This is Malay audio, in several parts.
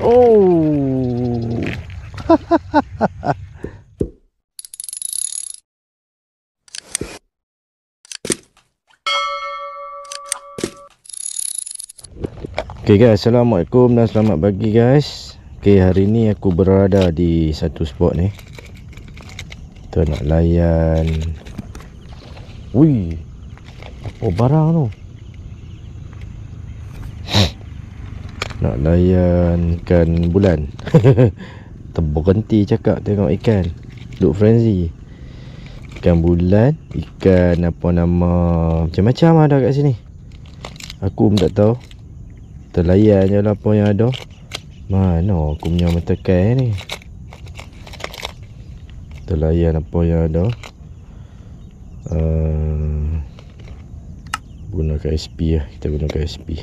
Oh. Okay guys, assalamualaikum dan selamat pagi guys. Okay, hari ni aku berada di satu spot ni. Kita nak layan. Wih, apa barang tu? Nak layan ikan bulan. Terberhenti cakap tengok ikan. Look frenzy. Ikan bulan, ikan apa nama, macam-macam ada kat sini. Aku pun tak tahu. Terlayan je lah apa yang ada. Mana aku punya mata kai ni. Terlayan apa yang ada. Gunakan SP lah. Kita gunakan SP.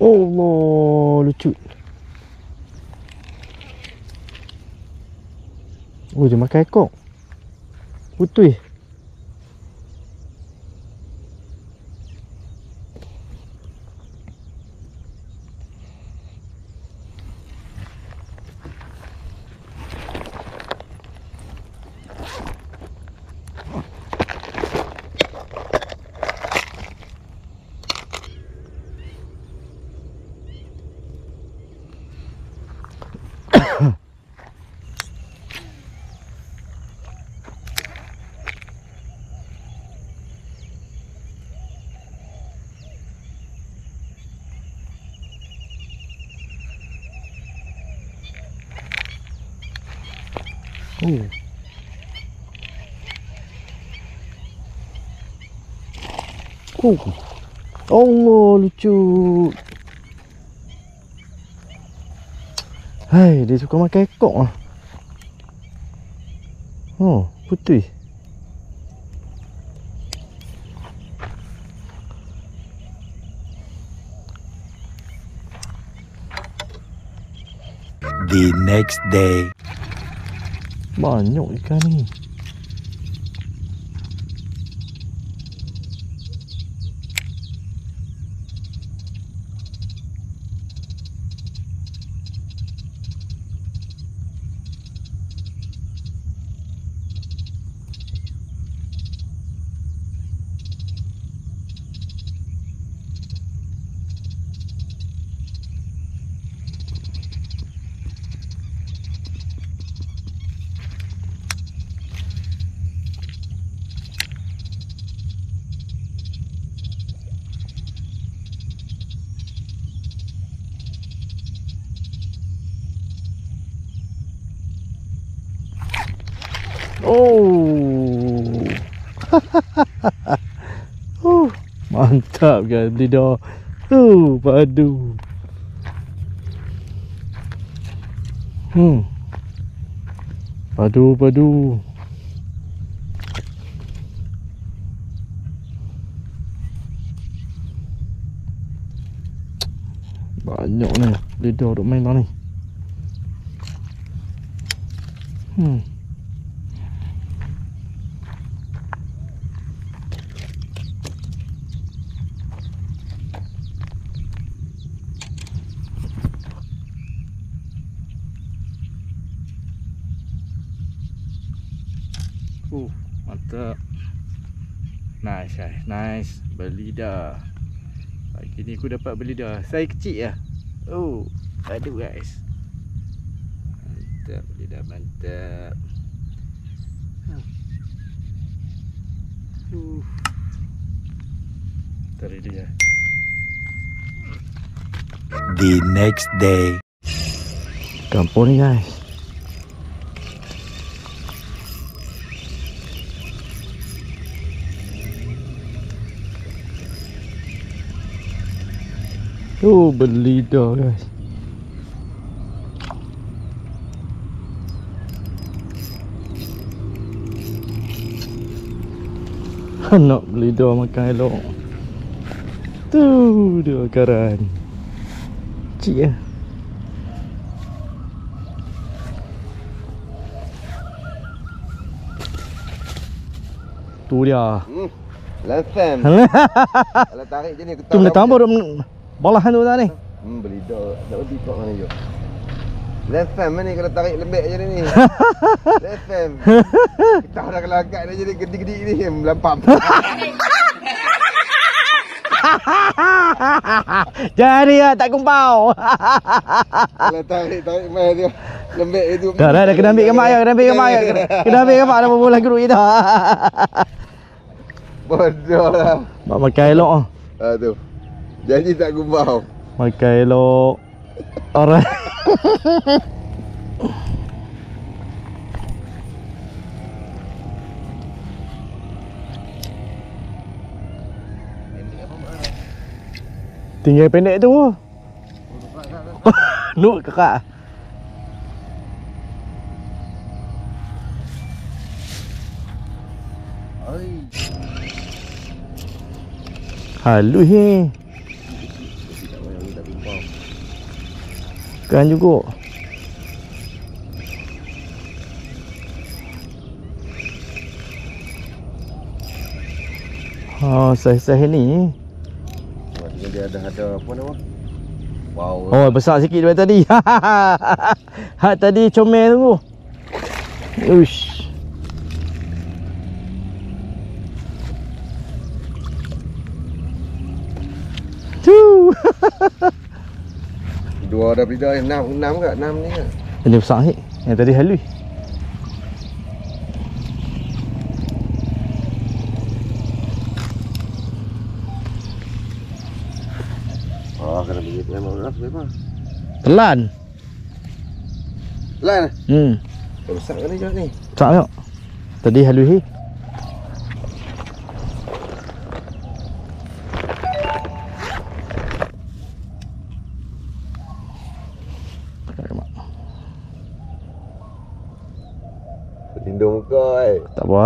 Allah, lucu. Oh, dia makan ekor. Putih. Allah, lucu. Hai, dia suka makan ekor lah. Oh, putih. The next day. Banyak ikan ni. Oh. Mantap kan lidah. Padu. Padu. Banyak ni lidah duk main lah ni. Mantap. Nice guys, nice. Berlidah. Pagi ni aku dapat berlidah. Saiz kecil lah. Aduh guys. Mantap berlidah, mantap. Tarik dia. The next day. Kampung ni guys. Beli dah guys. Nak beli dah makan elok. Tu dia karan. Cik ya. Tu dia. Lansam. Kalau tarik je ni aku Tu nak tambah dah balahan tu dah ni. beli dah. Tak berhenti kau mana je. Lansam ni kalau tarik lembek je ni. Lansam. Kita dah kalau agak dah jadi gede-gede ni melampam. Jadi ya tak kumpau. Kalau tarik mai dia lembek itu. Dah kena ambil gambar ya, kena ambil gambar ya. Kena ambil gambar dah bola grup kita. Bodoh lah. Mak makan elok ah. Tu. Janji tak gumbau. Makan elok. Orang. Tinggal pendek tu. Nuk kakak. Halus ni. Kan juga. Saiz-saiz ni. Dia ada apa nama? Wow. Oh, besar sikit daripada tadi. Hak tadi comel tu. Uish. Tu. Dua dah beli dah. 6 ke? 6 ni ke? Ini besar ni. Yang tadi halus. Kena begitu memang berat memang. Telan. Telan? Besar ke ni jauh ni? Besar tak? Tadi halus ni. Lindung kau Tak apa.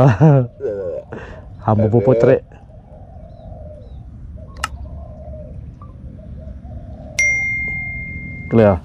Hamba pun potret. Clear.